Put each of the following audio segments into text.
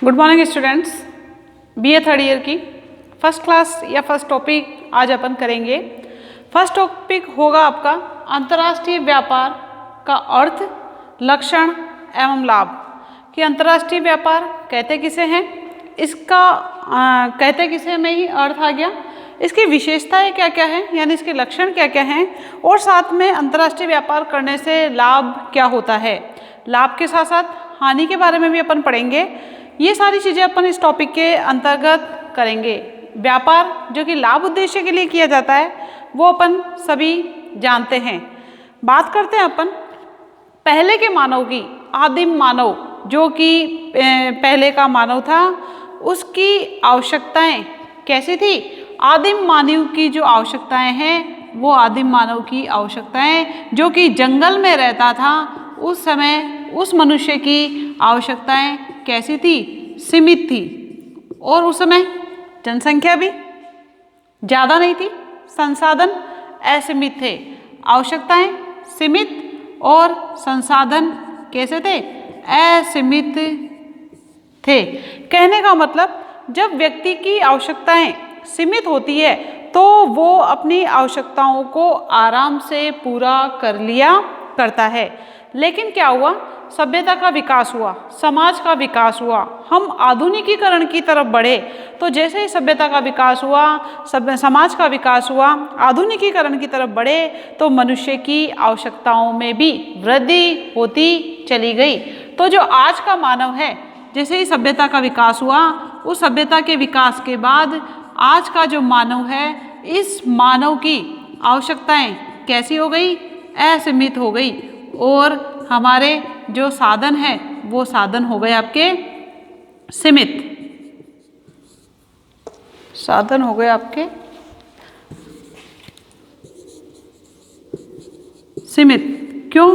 Good morning students. BA third year की first class या first topic आज अपन करेंगे। फर्स्ट टॉपिक होगा आपका अंतर्राष्ट्रीय व्यापार का अर्थ, लक्षण एवं लाभ। कि अंतर्राष्ट्रीय व्यापार कहते किसे हैं, इसका कहते किसे में ही अर्थ आ गया, इसकी विशेषताएं क्या क्या हैं, यानी इसके लक्षण क्या क्या हैं, और साथ में अंतर्राष्ट्रीय व्यापार करने से लाभ क्या होता है। लाभ के साथ साथ हानि के बारे में भी अपन पढ़ेंगे। ये सारी चीज़ें अपन इस टॉपिक के अंतर्गत करेंगे। व्यापार जो कि लाभ उद्देश्य के लिए किया जाता है वो अपन सभी जानते हैं। बात करते हैं अपन पहले के मानव की। आदिम मानव जो कि पहले का मानव था, उसकी आवश्यकताएं कैसी थी। आदिम मानव की जो आवश्यकताएं हैं वो आदिम मानव की आवश्यकताएं जो कि जंगल में रहता था, उस समय उस मनुष्य की आवश्यकताएं कैसी थी, सीमित थी। और उस समय जनसंख्या भी ज़्यादा नहीं थी, संसाधन असीमित थे। आवश्यकताएं सीमित और संसाधन कैसे थे, असीमित थे। कहने का मतलब जब व्यक्ति की आवश्यकताएं सीमित होती है तो वो अपनी आवश्यकताओं को आराम से पूरा कर लिया करता है। लेकिन क्या हुआ, सभ्यता का विकास हुआ, समाज का विकास हुआ, हम आधुनिकीकरण की तरफ बढ़े। तो जैसे ही सभ्यता का विकास हुआ, समाज का विकास हुआ, आधुनिकीकरण की तरफ बढ़े, तो मनुष्य की आवश्यकताओं में भी वृद्धि होती चली गई। तो जो आज का मानव है, जैसे ही सभ्यता का विकास हुआ, उस सभ्यता के विकास के बाद आज का जो मानव है, इस मानव की आवश्यकताएं कैसी हो गई, असीमित हो गई। और हमारे जो साधन है वो साधन हो गए आपके सीमित। साधन हो गए आपके सीमित। क्यों?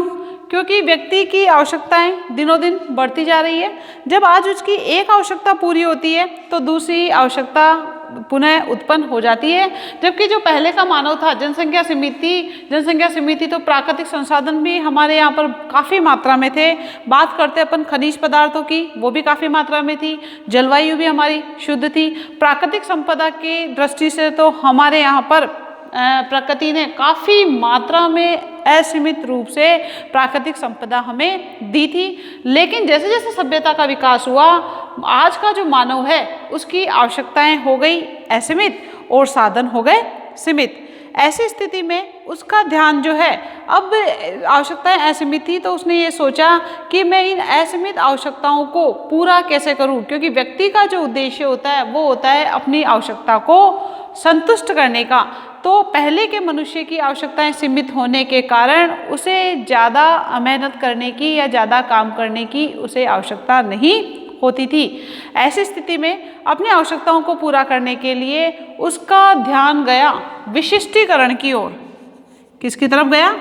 क्योंकि व्यक्ति की आवश्यकताएं दिनों दिन बढ़ती जा रही है। जब आज उसकी एक आवश्यकता पूरी होती है तो दूसरी आवश्यकता पुनः उत्पन्न हो जाती है। जबकि जो पहले का मानव था, जनसंख्या सीमित थी, तो प्राकृतिक संसाधन भी हमारे यहाँ पर काफ़ी मात्रा में थे। बात करते अपन खनिज पदार्थों की, वो भी काफ़ी मात्रा में थी। जलवायु भी हमारी शुद्ध थी। प्राकृतिक संपदा की दृष्टि से तो हमारे यहाँ पर प्रकृति ने काफ़ी मात्रा में असीमित रूप से प्राकृतिक संपदा हमें दी थी। लेकिन जैसे जैसे सभ्यता का विकास हुआ, आज का जो मानव है उसकी आवश्यकताएं हो गई असीमित और साधन हो गए सीमित। ऐसी स्थिति में उसका ध्यान जो है, अब आवश्यकताएं असीमित थी तो उसने ये सोचा कि मैं इन असीमित आवश्यकताओं को पूरा कैसे करूं। क्योंकि व्यक्ति का जो उद्देश्य होता है वो होता है अपनी आवश्यकता को संतुष्ट करने का। तो पहले के मनुष्य की आवश्यकताएं सीमित होने के कारण उसे ज़्यादा मेहनत करने की या ज़्यादा काम करने की उसे आवश्यकता नहीं होती थी। ऐसी स्थिति में अपनी आवश्यकताओं को पूरा करने के लिए उसका ध्यान गया विशिष्टीकरण की ओर। किसकी तरफ गया?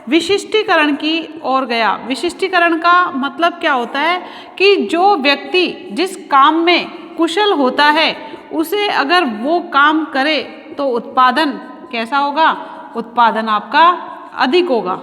विशिष्टीकरण की ओर गया। विशिष्टीकरण का मतलब क्या होता है कि जो व्यक्ति जिस काम में कुशल होता है, उसे अगर वो काम करे तो उत्पादन कैसा होगा, उत्पादन आपका अधिक होगा।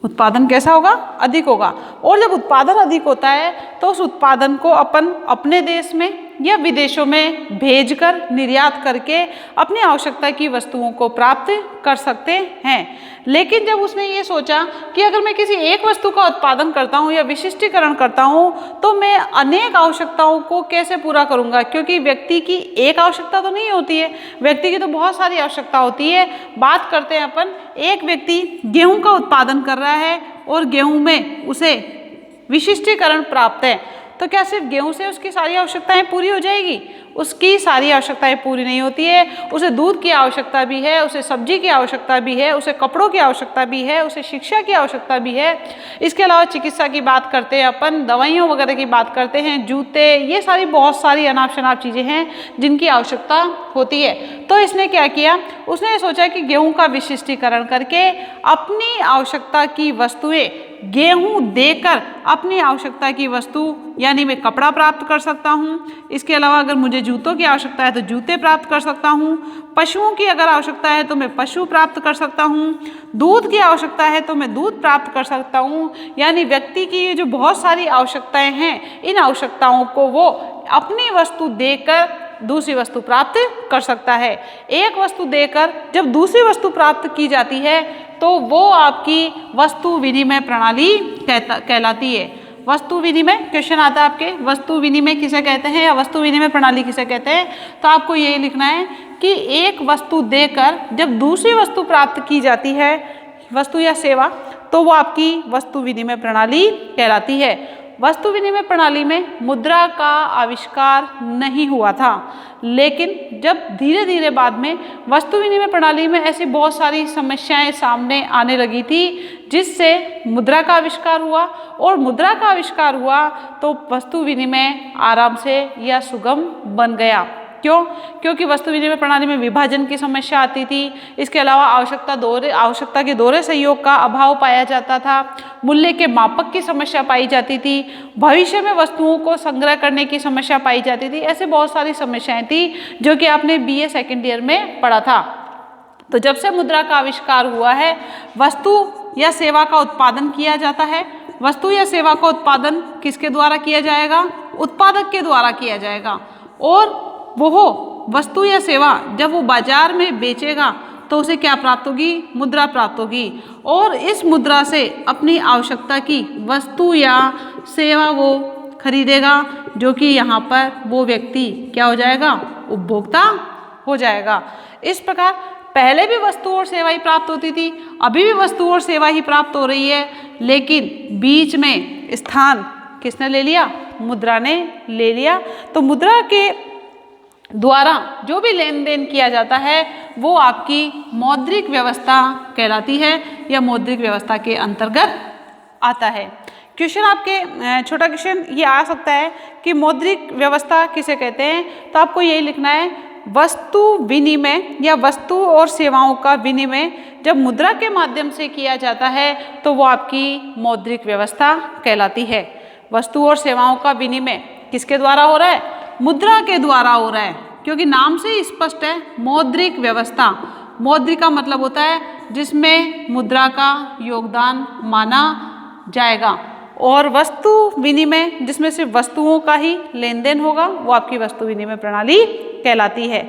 उत्पादन कैसा होगा, अधिक होगा। और जब उत्पादन अधिक होता है तो उस उत्पादन को अपन अपने देश में या विदेशों में भेजकर, निर्यात करके अपनी आवश्यकता की वस्तुओं को प्राप्त कर सकते हैं। लेकिन जब उसने ये सोचा कि अगर मैं किसी एक वस्तु का उत्पादन करता हूँ या विशिष्टीकरण करता हूँ तो मैं अनेक आवश्यकताओं को कैसे पूरा करूँगा। क्योंकि व्यक्ति की एक आवश्यकता तो नहीं होती है, व्यक्ति की तो बहुत सारी आवश्यकता होती है। बात करते हैं अपन, एक व्यक्ति गेहूँ का उत्पादन कर रहा है और गेहूँ में उसे विशिष्टीकरण प्राप्त है, तो क्या सिर्फ गेहूं से उसकी सारी आवश्यकताएं पूरी हो जाएगी? उसकी सारी आवश्यकताएं पूरी नहीं होती है। उसे दूध की आवश्यकता भी है, उसे सब्जी की आवश्यकता भी है, उसे कपड़ों की आवश्यकता भी है, उसे शिक्षा की आवश्यकता भी है। इसके अलावा चिकित्सा की बात करते हैं अपन, दवाइयों वगैरह की बात करते हैं, जूते, ये सारी बहुत सारी अनाप शनाप चीज़ें हैं जिनकी आवश्यकता होती है। तो इसने क्या किया, उसने सोचा कि गेहूँ का विशिष्टीकरण करके अपनी आवश्यकता की वस्तुएँ गेहूं देकर अपनी आवश्यकता की वस्तु यानी मैं कपड़ा प्राप्त कर सकता हूं। इसके अलावा अगर मुझे जूतों की आवश्यकता है तो जूते प्राप्त कर सकता हूं। पशुओं की अगर आवश्यकता है तो मैं पशु प्राप्त कर सकता हूं। दूध की आवश्यकता है तो मैं दूध प्राप्त कर सकता हूं। यानी व्यक्ति की ये जो बहुत सारी आवश्यकताएं हैं, इन आवश्यकताओं को वो अपनी वस्तु देकर दूसरी वस्तु प्राप्त कर सकता है। एक वस्तु देकर जब दूसरी वस्तु प्राप्त की जाती है तो वो आपकी वस्तु विनिमय प्रणाली कहलाती है। वस्तु विनिमय क्वेश्चन आता है आपके, वस्तु विनिमय किसे कहते हैं या वस्तु विनिमय प्रणाली किसे कहते हैं, तो आपको ये लिखना है कि एक वस्तु देकर जब दूसरी वस्तु प्राप्त की जाती है, वस्तु या सेवा, तो वो आपकी वस्तु विनिमय प्रणाली कहलाती है। वस्तु विनिमय प्रणाली में मुद्रा का आविष्कार नहीं हुआ था, लेकिन जब धीरे धीरे बाद में वस्तु विनिमय प्रणाली में ऐसी बहुत सारी समस्याएं सामने आने लगी थी, जिससे मुद्रा का आविष्कार हुआ। और मुद्रा का आविष्कार हुआ तो वस्तु विनिमय आराम से या सुगम बन गया। क्यों? क्योंकि वस्तु विनिमय प्रणाली में विभाजन की समस्या आती थी। इसके अलावा आवश्यकता के दोहरे सहयोग का अभाव पाया जाता था। मूल्य के मापक की समस्या पाई जाती थी। भविष्य में वस्तुओं को संग्रह करने की समस्या पाई जाती थी। ऐसे बहुत सारी समस्याएं थी जो कि आपने BA सेकेंड ईयर में पढ़ा था। तो जब से मुद्रा का आविष्कार हुआ है, वस्तु या सेवा का उत्पादन किया जाता है। वस्तु या सेवा का उत्पादन किसके द्वारा किया जाएगा? उत्पादक के द्वारा किया जाएगा। और वो वस्तु या सेवा जब वो बाजार में बेचेगा तो उसे क्या प्राप्त होगी? मुद्रा प्राप्त होगी। और इस मुद्रा से अपनी आवश्यकता की वस्तु या सेवा वो खरीदेगा, जो कि यहाँ पर वो व्यक्ति क्या हो जाएगा? उपभोक्ता हो जाएगा। इस प्रकार पहले भी वस्तु और सेवा ही प्राप्त होती थी, अभी भी वस्तु और सेवा ही प्राप्त हो रही है, लेकिन बीच में स्थान किसने ले लिया? मुद्रा ने ले लिया। तो मुद्रा के द्वारा जो भी लेन देन किया जाता है वो आपकी मौद्रिक व्यवस्था कहलाती है या मौद्रिक व्यवस्था के अंतर्गत आता है। क्वेश्चन आपके छोटा क्वेश्चन ये आ सकता है कि मौद्रिक व्यवस्था किसे कहते हैं, तो आपको यही लिखना है वस्तु विनिमय या वस्तु और सेवाओं का विनिमय जब मुद्रा के माध्यम से किया जाता है तो वो आपकी मौद्रिक व्यवस्था कहलाती है। वस्तु और सेवाओं का विनिमय किसके द्वारा हो रहा है? मुद्रा के द्वारा हो रहा है, क्योंकि नाम से ही स्पष्ट है मौद्रिक व्यवस्था। मौद्रिक का मतलब होता है जिसमें मुद्रा का योगदान माना जाएगा, और वस्तु विनिमय जिसमें सिर्फ वस्तुओं का ही लेन देन होगा वो आपकी वस्तु विनिमय प्रणाली कहलाती है।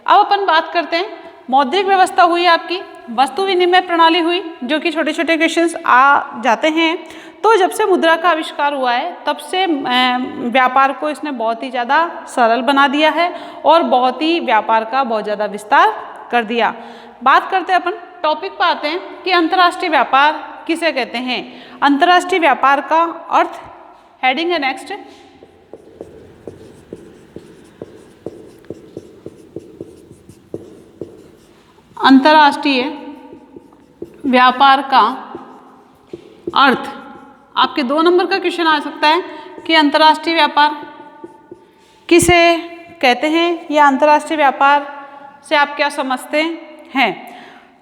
अब अपन बात करते हैं, मौद्रिक व्यवस्था हुई आपकी, वस्तु विनिमय प्रणाली हुई, जो कि छोटे छोटे क्वेश्चंस आ जाते हैं। तो जब से मुद्रा का आविष्कार हुआ है तब से व्यापार को इसने बहुत ही ज़्यादा सरल बना दिया है और बहुत ही व्यापार का बहुत ज़्यादा विस्तार कर दिया। बात करते हैं अपन टॉपिक पर आते हैं कि अंतर्राष्ट्रीय व्यापार किसे कहते हैं। अंतर्राष्ट्रीय व्यापार का अर्थ, हेडिंग है नेक्स्ट, अंतर्राष्ट्रीय व्यापार का अर्थ। आपके 2 नंबर का क्वेश्चन आ सकता है कि अंतर्राष्ट्रीय व्यापार किसे कहते हैं या अंतर्राष्ट्रीय व्यापार से आप क्या समझते हैं।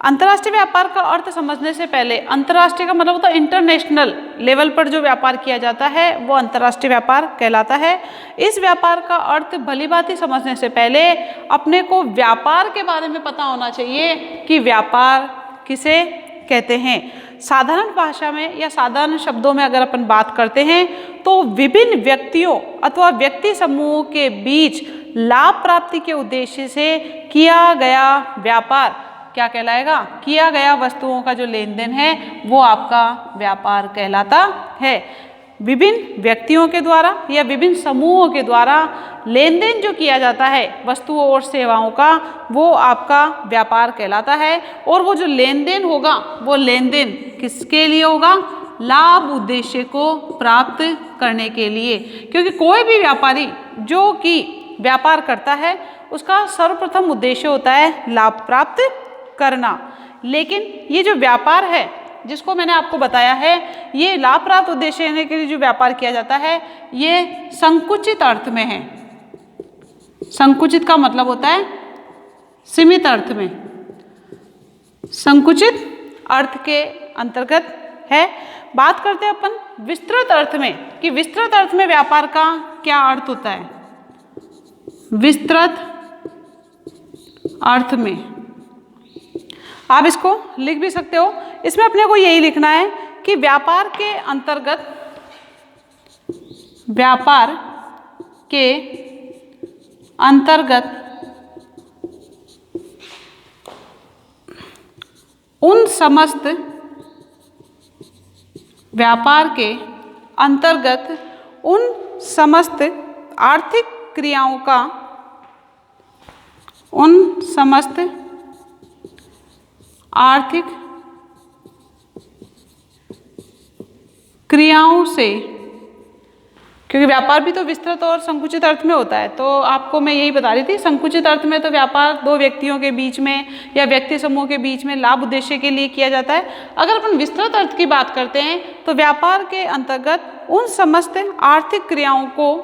अंतर्राष्ट्रीय व्यापार का अर्थ समझने से पहले, अंतर्राष्ट्रीय का मतलब होता है इंटरनेशनल लेवल पर जो व्यापार किया जाता है वो अंतर्राष्ट्रीय व्यापार कहलाता है। इस व्यापार का अर्थ भली भांति समझने से पहले अपने को व्यापार के बारे में पता होना चाहिए कि व्यापार किसे कहते हैं। साधारण भाषा में या साधारण शब्दों में अगर अपन बात करते हैं तो विभिन्न व्यक्तियों अथवा व्यक्ति समूहों के बीच लाभ प्राप्ति के उद्देश्य से किया गया व्यापार क्या कहलाएगा? किया गया वस्तुओं का जो लेन देन है वो आपका व्यापार कहलाता है। विभिन्न व्यक्तियों के द्वारा या विभिन्न समूहों के द्वारा लेन देन जो किया जाता है वस्तुओं और सेवाओं का वो आपका व्यापार कहलाता है। और वो जो लेन देन होगा वो लेन देन किसके लिए होगा? लाभ उद्देश्य को प्राप्त करने के लिए, क्योंकि कोई भी व्यापारी जो कि व्यापार करता है उसका सर्वप्रथम उद्देश्य होता है लाभ प्राप्त करना। लेकिन ये जो व्यापार है जिसको मैंने आपको बताया है, ये लाभ प्राप्त उद्देश्य लेने के लिए जो व्यापार किया जाता है ये संकुचित अर्थ में है। संकुचित का मतलब होता है सीमित अर्थ में, संकुचित अर्थ के अंतर्गत है। बात करते हैं अपन विस्तृत अर्थ में कि विस्तृत अर्थ में व्यापार का क्या अर्थ होता है। विस्तृत अर्थ में आप इसको लिख भी सकते हो, इसमें अपने को यही लिखना है कि व्यापार के अंतर्गत, व्यापार के अंतर्गत उन समस्त, व्यापार के अंतर्गत उन समस्त आर्थिक क्रियाओं का, उन समस्त आर्थिक क्रियाओं से, क्योंकि व्यापार भी तो विस्तृत और संकुचित अर्थ में होता है, तो आपको मैं यही बता रही थी। संकुचित अर्थ में तो व्यापार दो व्यक्तियों के बीच में या व्यक्ति समूह के बीच में लाभ उद्देश्य के लिए किया जाता है। अगर अपन विस्तृत अर्थ की बात करते हैं तो व्यापार के अंतर्गत उन समस्त आर्थिक क्रियाओं को,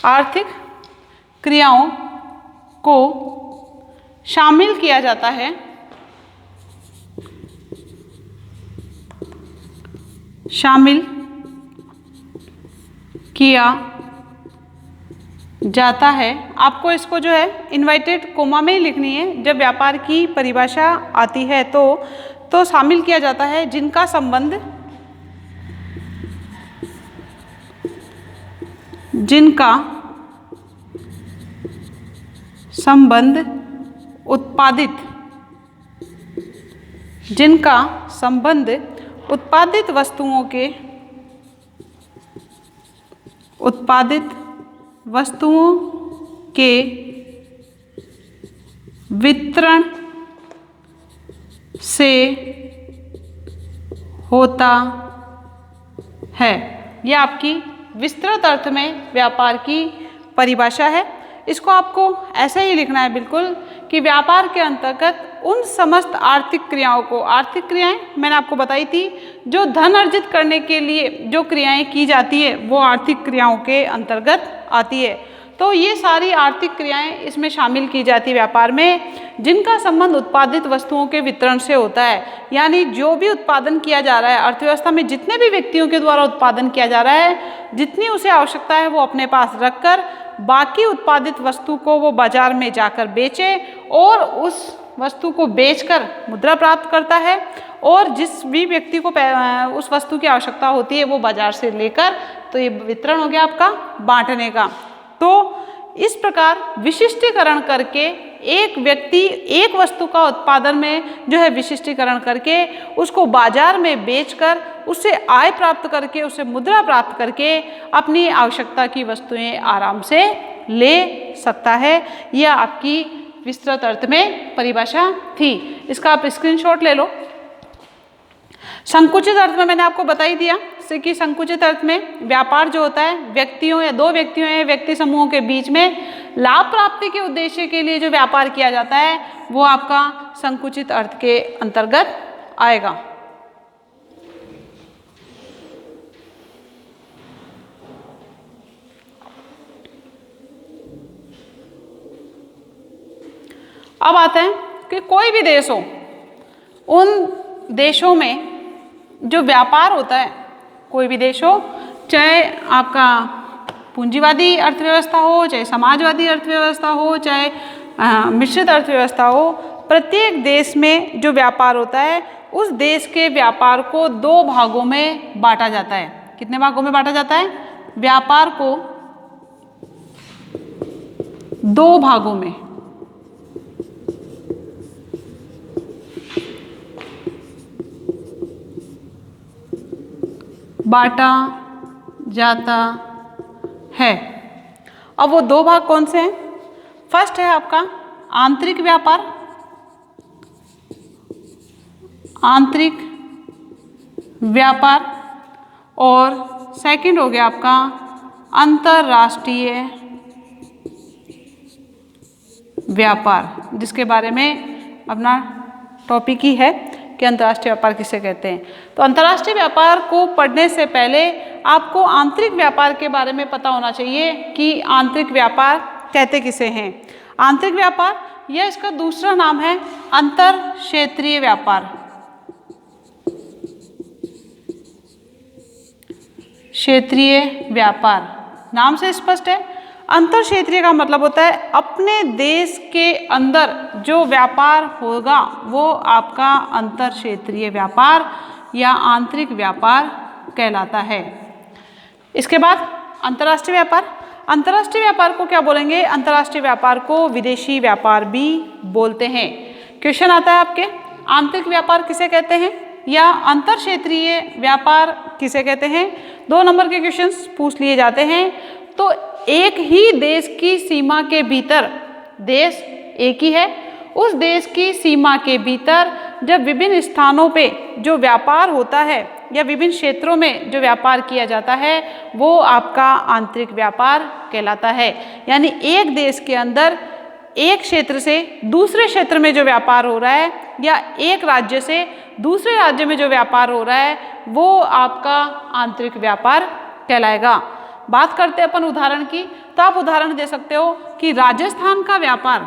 आर्थिक क्रियाओं को शामिल किया जाता है, शामिल किया जाता है। आपको इसको जो है इन्वर्टेड कोमा में ही लिखनी है। जब व्यापार की परिभाषा आती है तो शामिल किया जाता है जिनका संबंध, जिनका संबंध उत्पादित, जिनका संबंध उत्पादित वस्तुओं के, उत्पादित वस्तुओं के वितरण से होता है। यह आपकी विस्तृत अर्थ में व्यापार की परिभाषा है। इसको आपको ऐसे ही लिखना है बिल्कुल कि व्यापार के अंतर्गत उन समस्त आर्थिक क्रियाओं को, आर्थिक क्रियाएं मैंने आपको बताई थी, जो धन अर्जित करने के लिए जो क्रियाएं की जाती है वो आर्थिक क्रियाओं के अंतर्गत आती है। तो ये सारी आर्थिक क्रियाएं इसमें शामिल की जाती है व्यापार में, जिनका संबंध उत्पादित वस्तुओं के वितरण से होता है। यानी जो भी उत्पादन किया जा रहा है अर्थव्यवस्था में, जितने भी व्यक्तियों के द्वारा उत्पादन किया जा रहा है, जितनी उसे आवश्यकता है वो अपने पास रखकर बाकी उत्पादित वस्तु को वो बाजार में जाकर बेचे और उस वस्तु को बेचकर मुद्रा प्राप्त करता है, और जिस भी व्यक्ति को उस वस्तु की आवश्यकता होती है वो बाजार से लेकर, तो ये वितरण हो गया आपका बांटने का। तो इस प्रकार विशिष्टीकरण करके एक व्यक्ति एक वस्तु का उत्पादन में जो है विशिष्टीकरण करके उसको बाजार में बेचकर उससे आय प्राप्त करके, उससे मुद्रा प्राप्त करके अपनी आवश्यकता की वस्तुएं आराम से ले सकता है। यह आपकी विस्तृत अर्थ में परिभाषा थी। इसका आप स्क्रीनशॉट ले लो। संकुचित अर्थ में मैंने आपको बता ही दिया कि संकुचित अर्थ में व्यापार जो होता है व्यक्तियों या दो व्यक्तियों या व्यक्ति समूहों के बीच में लाभ प्राप्ति के उद्देश्य के लिए जो व्यापार किया जाता है वो आपका संकुचित अर्थ के अंतर्गत आएगा। अब आते हैं कि कोई भी देश हो, उन देशों में जो व्यापार होता है, कोई भी देश हो, चाहे आपका पूंजीवादी अर्थव्यवस्था हो, चाहे समाजवादी अर्थव्यवस्था हो, चाहे मिश्रित अर्थव्यवस्था हो, प्रत्येक देश में जो व्यापार होता है उस देश के व्यापार को दो भागों में बांटा जाता है। कितने भागों में बांटा जाता है? व्यापार को दो भागों में बांटा जाता है। अब वो दो भाग कौन से हैं? फर्स्ट है आपका आंतरिक व्यापार, आंतरिक व्यापार, और सेकंड हो गया आपका अंतर्राष्ट्रीय व्यापार, जिसके बारे में अपना टॉपिक ही है कि अंतर्राष्ट्रीय व्यापार किसे कहते हैं। तो अंतर्राष्ट्रीय व्यापार को पढ़ने से पहले आपको आंतरिक व्यापार के बारे में पता होना चाहिए कि आंतरिक व्यापार कहते किसे हैं। आंतरिक व्यापार यह इसका दूसरा नाम है अंतर क्षेत्रीय व्यापार। क्षेत्रीय व्यापार, नाम से स्पष्ट है। अंतर क्षेत्रीय का मतलब होता है अपने देश के अंदर जो व्यापार होगा वो आपका अंतर क्षेत्रीय व्यापार या आंतरिक व्यापार कहलाता है। इसके बाद अंतर्राष्ट्रीय व्यापार। अंतर्राष्ट्रीय व्यापार को क्या बोलेंगे? अंतर्राष्ट्रीय व्यापार को विदेशी व्यापार भी बोलते हैं। क्वेश्चन आता है आपके, आंतरिक व्यापार किसे कहते हैं या अंतर क्षेत्रीय व्यापार किसे कहते हैं? 2 नंबर के क्वेश्चंस पूछ लिए जाते हैं। तो एक ही देश की सीमा के भीतर, देश एक ही है, उस देश की सीमा के भीतर जब विभिन्न स्थानों पे जो व्यापार होता है या विभिन्न क्षेत्रों में जो व्यापार किया जाता है वो आपका आंतरिक व्यापार कहलाता है। यानी एक देश के अंदर एक क्षेत्र से दूसरे क्षेत्र में जो व्यापार हो रहा है या एक राज्य से दूसरे राज्य में जो व्यापार हो रहा है वो आपका आंतरिक व्यापार कहलाएगा। बात करते हैं अपन उदाहरण की, तो आप उदाहरण दे सकते हो कि राजस्थान का व्यापार,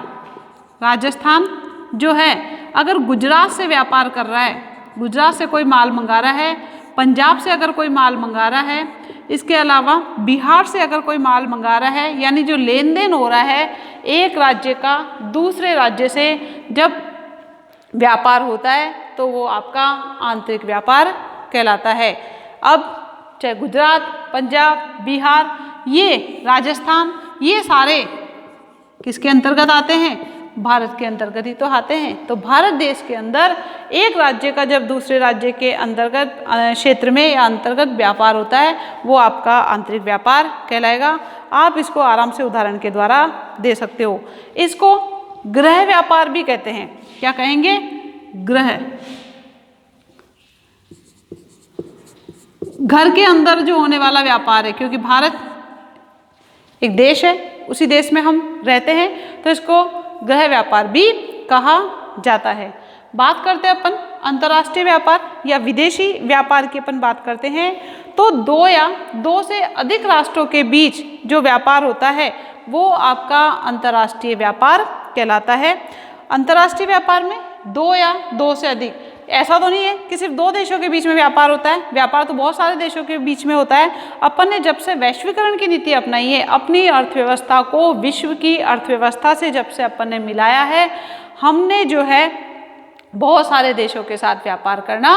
राजस्थान जो है अगर गुजरात से व्यापार कर रहा है, गुजरात से कोई माल मंगा रहा है, पंजाब से अगर कोई माल मंगा रहा है, इसके अलावा बिहार से अगर कोई माल मंगा रहा है, यानी जो लेन देन हो रहा है एक राज्य का दूसरे राज्य से जब व्यापार होता है तो वो आपका आंतरिक व्यापार कहलाता है। अब चाहे गुजरात, पंजाब, बिहार, ये राजस्थान, ये सारे किसके अंतर्गत आते हैं? भारत के अंतर्गत ही तो आते हैं। तो भारत देश के अंदर एक राज्य का जब दूसरे राज्य के अंतर्गत क्षेत्र में या अंतर्गत व्यापार होता है वो आपका आंतरिक व्यापार कहलाएगा। आप इसको आराम से उदाहरण के द्वारा दे सकते हो। इसको गृह व्यापार भी कहते हैं। क्या कहेंगे? गृह, घर के अंदर जो होने वाला व्यापार है, क्योंकि भारत एक देश है, उसी देश में हम रहते हैं तो इसको गृह व्यापार भी कहा जाता है। बात करते हैं अपन अंतर्राष्ट्रीय व्यापार या विदेशी व्यापार की अपन बात करते हैं तो 2 या 2 से अधिक राष्ट्रों के बीच जो व्यापार होता है वो आपका अंतर्राष्ट्रीय व्यापार कहलाता है। अंतर्राष्ट्रीय व्यापार में 2 या 2 से अधिक, ऐसा तो नहीं है कि सिर्फ 2 देशों के बीच में व्यापार होता है, व्यापार तो बहुत सारे देशों के बीच में होता है। अपन ने जब से वैश्वीकरण की नीति अपनाई है, अपनी अर्थव्यवस्था को विश्व की अर्थव्यवस्था से जब से अपन ने मिलाया है, हमने जो है बहुत सारे देशों के साथ व्यापार करना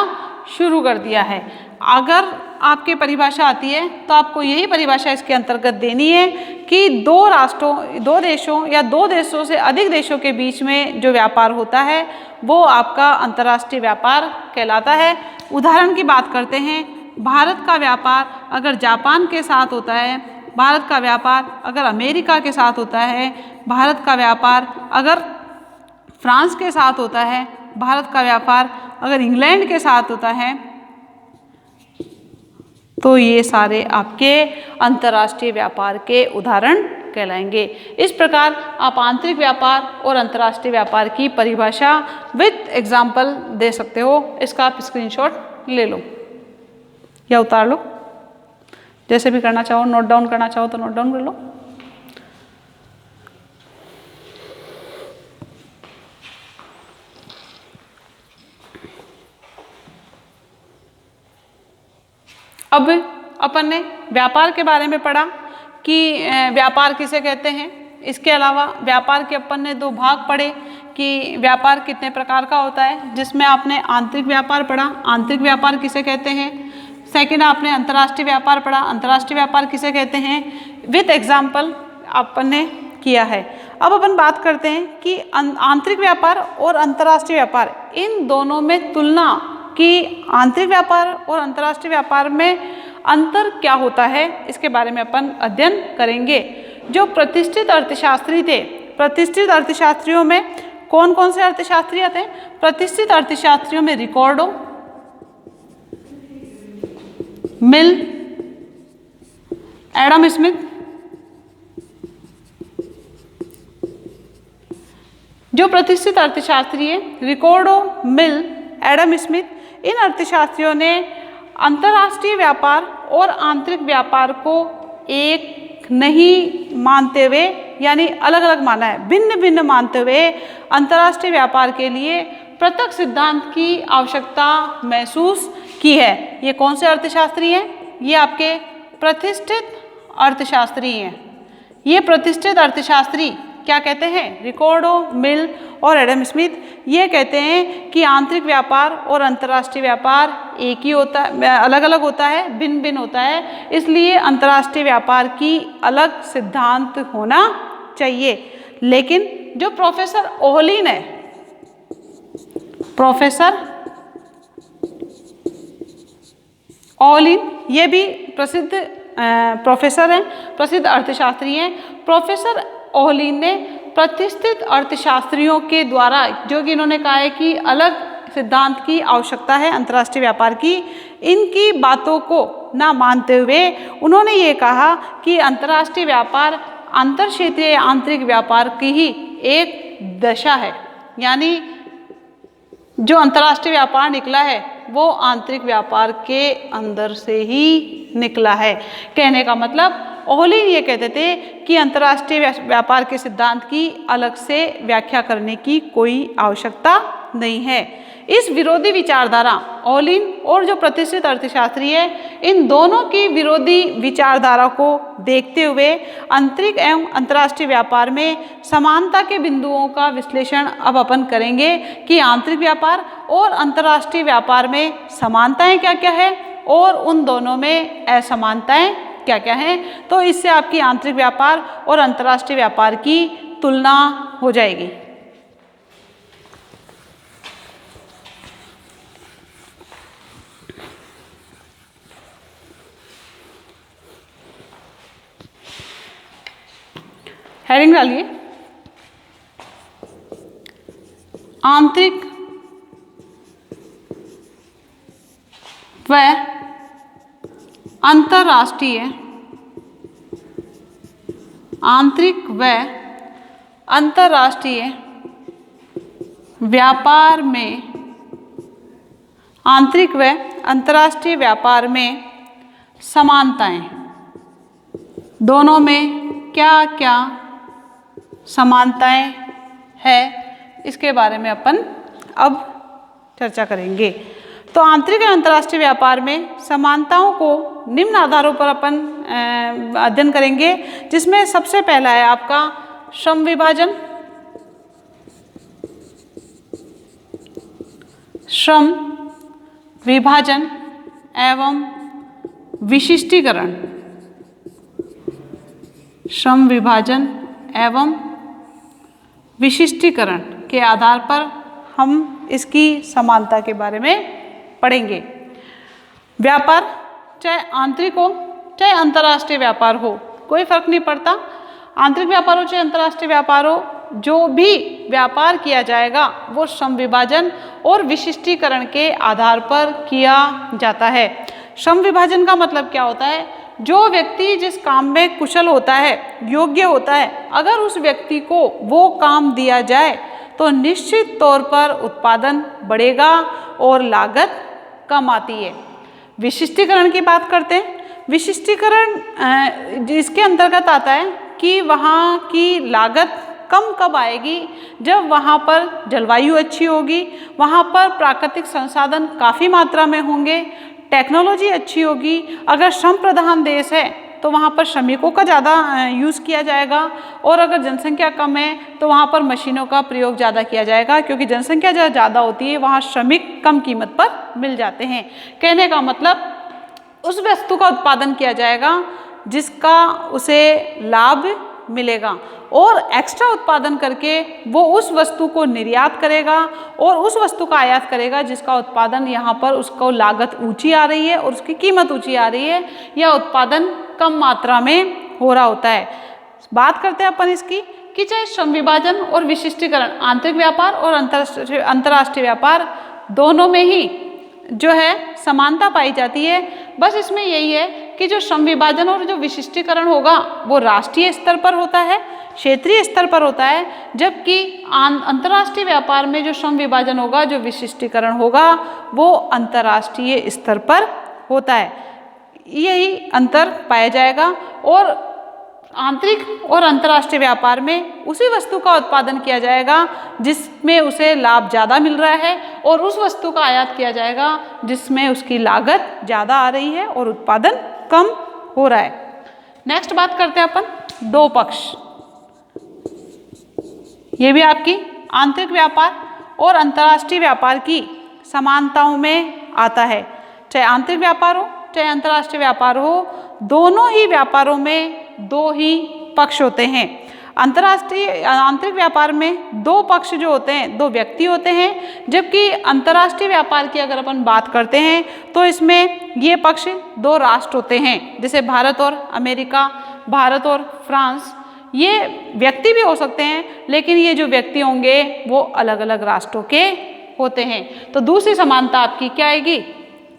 शुरू कर दिया है। अगर आपकी परिभाषा आती है तो आपको यही परिभाषा इसके अंतर्गत देनी है कि 2 राष्ट्रों, 2 देशों या 2 देशों से अधिक देशों के बीच में जो व्यापार होता है वो आपका अंतर्राष्ट्रीय व्यापार कहलाता है। उदाहरण की बात करते हैं, भारत का व्यापार अगर जापान के साथ होता है, भारत का व्यापार अगर अमेरिका के साथ होता है, भारत का व्यापार अगर फ्रांस के साथ होता है, भारत का व्यापार अगर इंग्लैंड के साथ होता है, तो ये सारे आपके अंतर्राष्ट्रीय व्यापार के उदाहरण कहलाएंगे। इस प्रकार आप आंतरिक व्यापार और अंतर्राष्ट्रीय व्यापार की परिभाषा विद एग्जाम्पल दे सकते हो। इसका आप स्क्रीनशॉट ले लो या उतार लो, जैसे भी करना चाहो, नोट डाउन करना चाहो तो नोट डाउन कर लो। अब अपन ने व्यापार के बारे में पढ़ा कि व्यापार किसे कहते हैं। इसके अलावा व्यापार के अपन ने 2 भाग पढ़े कि व्यापार कितने प्रकार का होता है, जिसमें आपने आंतरिक व्यापार पढ़ा, आंतरिक व्यापार किसे कहते हैं। सेकंड आपने अंतर्राष्ट्रीय व्यापार पढ़ा, अंतर्राष्ट्रीय व्यापार किसे कहते हैं, विद एग्जाम्पल अपन ने किया है। अब अपन बात करते हैं कि आंतरिक व्यापार और अंतर्राष्ट्रीय व्यापार, इन दोनों में तुलना कि आंतरिक व्यापार और अंतर्राष्ट्रीय व्यापार में अंतर क्या होता है, इसके बारे में अपन अध्ययन करेंगे। जो प्रतिष्ठित अर्थशास्त्री थे, प्रतिष्ठित अर्थशास्त्रियों में कौन कौन से अर्थशास्त्री आते हैं? प्रतिष्ठित अर्थशास्त्रियों में रिकार्डो, मिल, एडम स्मिथ। जो प्रतिष्ठित अर्थशास्त्री है रिकार्डो, मिल, एडम स्मिथ, इन अर्थशास्त्रियों ने अंतर्राष्ट्रीय व्यापार और आंतरिक व्यापार को एक नहीं मानते हुए, यानी अलग अलग माना है, भिन्न भिन्न मानते हुए अंतर्राष्ट्रीय व्यापार के लिए पृथक सिद्धांत की आवश्यकता महसूस की है। ये कौन से अर्थशास्त्री हैं? ये आपके प्रतिष्ठित अर्थशास्त्री हैं। ये प्रतिष्ठित अर्थशास्त्री क्या कहते हैं? रिकार्डो, मिल और एडम स्मिथ ये कहते हैं कि आंतरिक व्यापार और अंतर्राष्ट्रीय व्यापार एक ही होता है, अलग अलग होता है, भिन्न भिन्न होता है, इसलिए अंतर्राष्ट्रीय व्यापार की अलग सिद्धांत होना चाहिए। लेकिन जो प्रोफेसर ओहलिन है, प्रोफेसर ओहलिन ये भी प्रसिद्ध प्रोफेसर हैं, प्रसिद्ध अर्थशास्त्री हैं। प्रोफेसर ओहलिन ने प्रतिष्ठित अर्थशास्त्रियों के द्वारा, जो कि इन्होंने कहा है कि अलग सिद्धांत की आवश्यकता है अंतर्राष्ट्रीय व्यापार की, इनकी बातों को ना मानते हुए उन्होंने ये कहा कि अंतर्राष्ट्रीय व्यापार अंतर क्षेत्रीय आंतरिक व्यापार की ही एक दशा है। यानी जो अंतर्राष्ट्रीय व्यापार निकला है वो आंतरिक व्यापार के अंदर से ही निकला है। कहने का मतलब ओहलिन ये कहते थे कि अंतर्राष्ट्रीय व्यापार के सिद्धांत की अलग से व्याख्या करने की कोई आवश्यकता नहीं है। इस विरोधी विचारधारा, ओहलिन और जो प्रतिष्ठित अर्थशास्त्री है, इन दोनों की विरोधी विचारधारा को देखते हुए आंतरिक एवं अंतर्राष्ट्रीय व्यापार में समानता के बिंदुओं का विश्लेषण अब अपन करेंगे कि आंतरिक व्यापार और अंतर्राष्ट्रीय व्यापार में समानताएं क्या क्या है और उन दोनों में असमानताएं क्या क्या हैं। तो इससे आपकी आंतरिक व्यापार और अंतर्राष्ट्रीय व्यापार की तुलना हो जाएगी। हेडिंग डालिए, आंतरिक व अंतर्राष्ट्रीय, आंतरिक व अंतर्राष्ट्रीय व्यापार में, आंतरिक व अंतर्राष्ट्रीय व्यापार में समानताएं, दोनों में क्या क्या समानताएं हैं, इसके बारे में अपन अब चर्चा करेंगे। तो आंतरिक एवं अंतर्राष्ट्रीय व्यापार में समानताओं को निम्न आधारों पर अपन अध्ययन करेंगे, जिसमें सबसे पहला है आपका श्रम विभाजन, श्रम विभाजन एवं विशिष्टीकरण, श्रम विभाजन एवं विशिष्टीकरण के आधार पर हम इसकी समानता के बारे में पढ़ेंगे। व्यापार चाहे आंतरिक हो चाहे अंतर्राष्ट्रीय व्यापार हो, कोई फर्क नहीं पड़ता, आंतरिक व्यापार हो चाहे अंतर्राष्ट्रीय व्यापार हो, जो भी व्यापार किया जाएगा वो श्रम विभाजन और विशिष्टीकरण के आधार पर किया जाता है। श्रम विभाजन का मतलब क्या होता है? जो व्यक्ति जिस काम में कुशल होता है, योग्य होता है, अगर उस व्यक्ति को वो काम दिया जाए तो निश्चित तौर पर उत्पादन बढ़ेगा और लागत कम आती है। विशिष्टीकरण की बात करते हैं। विशिष्टीकरण जिसके अंतर्गत आता है कि वहाँ की लागत कम कब आएगी? जब वहाँ पर जलवायु अच्छी होगी, वहाँ पर प्राकृतिक संसाधन काफ़ी मात्रा में होंगे, टेक्नोलॉजी अच्छी होगी। अगर श्रम प्रधान देश है तो वहाँ पर श्रमिकों का ज़्यादा यूज़ किया जाएगा, और अगर जनसंख्या कम है तो वहाँ पर मशीनों का प्रयोग ज़्यादा किया जाएगा, क्योंकि जनसंख्या जहाँ ज़्यादा होती है वहाँ श्रमिक कम कीमत पर मिल जाते हैं। कहने का मतलब उस वस्तु का उत्पादन किया जाएगा जिसका उसे लाभ मिलेगा, और एक्स्ट्रा उत्पादन करके वो उस वस्तु को निर्यात करेगा और उस वस्तु का आयात करेगा जिसका उत्पादन यहाँ पर उसको लागत ऊंची आ रही है और उसकी कीमत ऊंची आ रही है, या उत्पादन कम मात्रा में हो रहा होता है। बात करते हैं अपन इसकी कि चाहे श्रम विभाजन और विशिष्टीकरण, आंतरिक व्यापार और अंतर्राष्ट्रीय व्यापार दोनों में ही जो है समानता पाई जाती है। बस इसमें यही है कि जो श्रम विभाजन और जो विशिष्टीकरण होगा वो राष्ट्रीय स्तर पर होता है, क्षेत्रीय स्तर पर होता है, जबकि अंतर्राष्ट्रीय व्यापार में जो श्रम विभाजन होगा, जो विशिष्टीकरण होगा, वो अंतर्राष्ट्रीय स्तर पर होता है। यही अंतर पाया जाएगा। और आंतरिक और अंतर्राष्ट्रीय व्यापार में उसी वस्तु का उत्पादन किया जाएगा जिसमें उसे लाभ ज़्यादा मिल रहा है, और उस वस्तु का आयात किया जाएगा जिसमें उसकी लागत ज़्यादा आ रही है और उत्पादन कम हो रहा है। नेक्स्ट बात करते हैं अपन दो पक्ष। ये भी आपकी आंतरिक व्यापार और अंतर्राष्ट्रीय व्यापार की समानताओं में आता है। चाहे आंतरिक व्यापार हो चाहे अंतर्राष्ट्रीय व्यापार हो, दोनों ही व्यापारों में दो ही पक्ष होते हैं। आंतरिक व्यापार में दो पक्ष जो होते हैं, दो व्यक्ति होते हैं, जबकि अंतर्राष्ट्रीय व्यापार की अगर अपन बात करते हैं तो इसमें ये पक्ष दो राष्ट्र होते हैं, जैसे भारत और अमेरिका, भारत और फ्रांस। ये व्यक्ति भी हो सकते हैं, लेकिन ये जो व्यक्ति होंगे वो अलग अलग राष्ट्रों के होते हैं। तो दूसरी समानता आपकी क्या आएगी?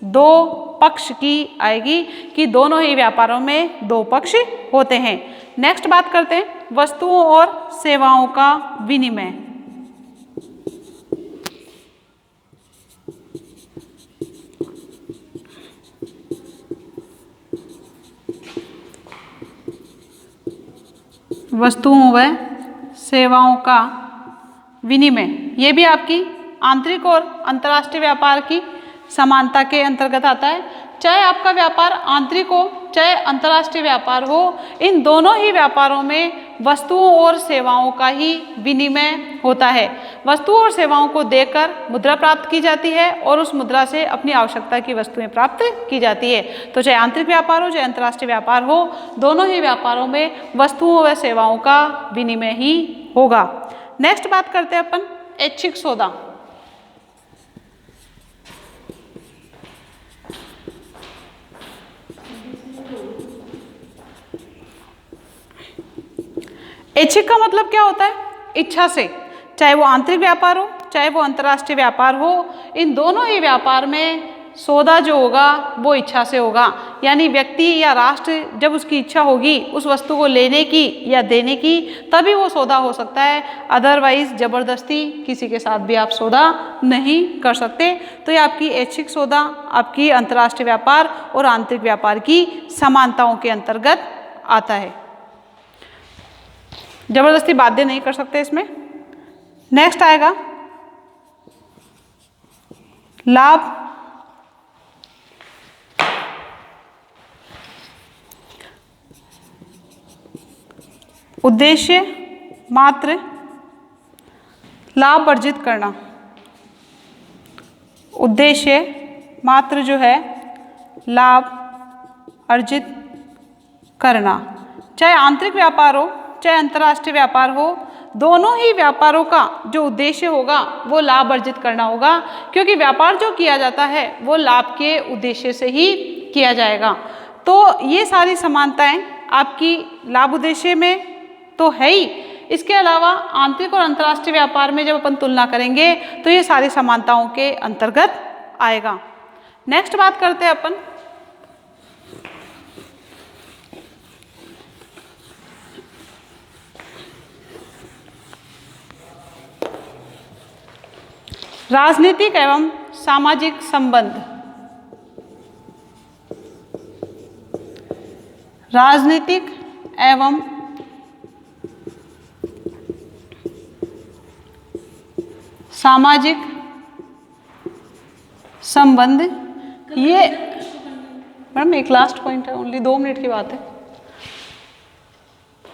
दो पक्ष की आएगी कि दोनों ही व्यापारों में दो पक्ष होते हैं। नेक्स्ट बात करते हैं वस्तुओं और सेवाओं का विनिमय। वस्तुओं व सेवाओं का विनिमय, ये भी आपकी आंतरिक और अंतर्राष्ट्रीय व्यापार की समानता के अंतर्गत आता है। चाहे आपका व्यापार आंतरिक हो चाहे अंतर्राष्ट्रीय व्यापार हो, इन दोनों ही व्यापारों में वस्तुओं और सेवाओं का ही विनिमय होता है। वस्तुओं और सेवाओं को देकर मुद्रा प्राप्त की जाती है और उस मुद्रा से अपनी आवश्यकता की वस्तुएं प्राप्त की जाती है। तो चाहे आंतरिक व्यापार हो चाहे अंतर्राष्ट्रीय व्यापार हो, दोनों ही व्यापारों में वस्तुओं व सेवाओं का विनिमय ही होगा। नेक्स्ट बात करते हैं अपन ऐच्छिक सौदा। ऐच्छिक का मतलब क्या होता है? इच्छा से, चाहे वो आंतरिक व्यापार हो चाहे वो अंतर्राष्ट्रीय व्यापार हो, इन दोनों ही व्यापार में सौदा जो होगा वो इच्छा से होगा। यानी व्यक्ति या राष्ट्र जब उसकी इच्छा होगी उस वस्तु को लेने की या देने की, तभी वो सौदा हो सकता है। अदरवाइज जबरदस्ती किसी के साथ भी आप सौदा नहीं कर सकते। तो ये आपकी ऐच्छिक सौदा आपकी अंतर्राष्ट्रीय व्यापार और आंतरिक व्यापार की समानताओं के अंतर्गत आता है। जबरदस्ती बाध्य नहीं कर सकते इसमें। नेक्स्ट आएगा लाभ, उद्देश्य मात्र लाभ अर्जित करना। उद्देश्य मात्र जो है लाभ अर्जित करना। चाहे आंतरिक व्यापार हो चाहे अंतर्राष्ट्रीय व्यापार हो, दोनों ही व्यापारों का जो उद्देश्य होगा वो लाभ अर्जित करना होगा, क्योंकि व्यापार जो किया जाता है वो लाभ के उद्देश्य से ही किया जाएगा। तो ये सारी समानताएं आपकी लाभ उद्देश्य में तो है ही, इसके अलावा आंतरिक और अंतर्राष्ट्रीय व्यापार में जब अपन तुलना करेंगे तो ये सारी समानताओं के अंतर्गत आएगा। नेक्स्ट बात करते हैं अपन राजनीतिक एवं सामाजिक संबंध। राजनीतिक एवं सामाजिक संबंध, ये मैडम एक लास्ट पॉइंट है, ओनली 2 मिनट की बात है।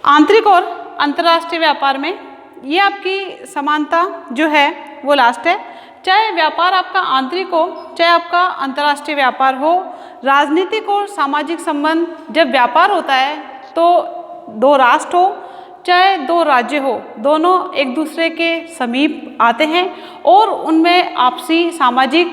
आंतरिक और अंतर्राष्ट्रीय व्यापार में ये आपकी समानता जो है वो लास्ट है। चाहे व्यापार आपका आंतरिक हो चाहे आपका अंतर्राष्ट्रीय व्यापार हो, राजनीतिक और सामाजिक संबंध जब व्यापार होता है तो दो राष्ट्र हो चाहे दो राज्य हो, दोनों एक दूसरे के समीप आते हैं और उनमें आपसी सामाजिक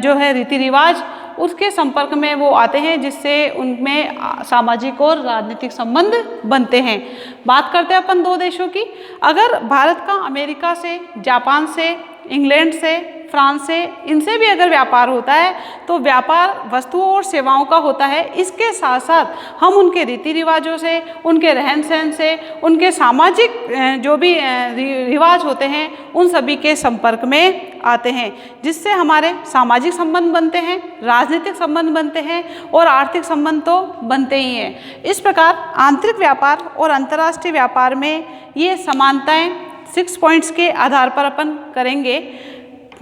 जो है रीति रिवाज उसके संपर्क में वो आते हैं, जिससे उनमें सामाजिक और राजनीतिक संबंध बनते हैं। बात करते हैं अपन दो देशों की। अगर भारत का अमेरिका से, जापान से, इंग्लैंड से, फ्रांस से, इनसे भी अगर व्यापार होता है तो व्यापार वस्तुओं और सेवाओं का होता है। इसके साथ साथ हम उनके रीति रिवाजों से, उनके रहन सहन से, उनके सामाजिक जो भी रिवाज होते हैं उन सभी के संपर्क में आते हैं, जिससे हमारे सामाजिक संबंध बनते हैं, राजनीतिक संबंध बनते हैं और आर्थिक संबंध तो बनते ही हैं। इस प्रकार आंतरिक व्यापार और अंतर्राष्ट्रीय व्यापार में ये समानताएं 6 पॉइंट्स के आधार पर अपन करेंगे।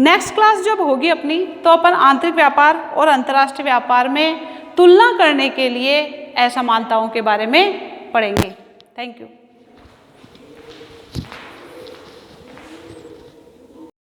नेक्स्ट क्लास जब होगी अपनी तो अपन आंतरिक व्यापार और अंतर्राष्ट्रीय व्यापार में तुलना करने के लिए असमानताओं के बारे में पढ़ेंगे। Thank you.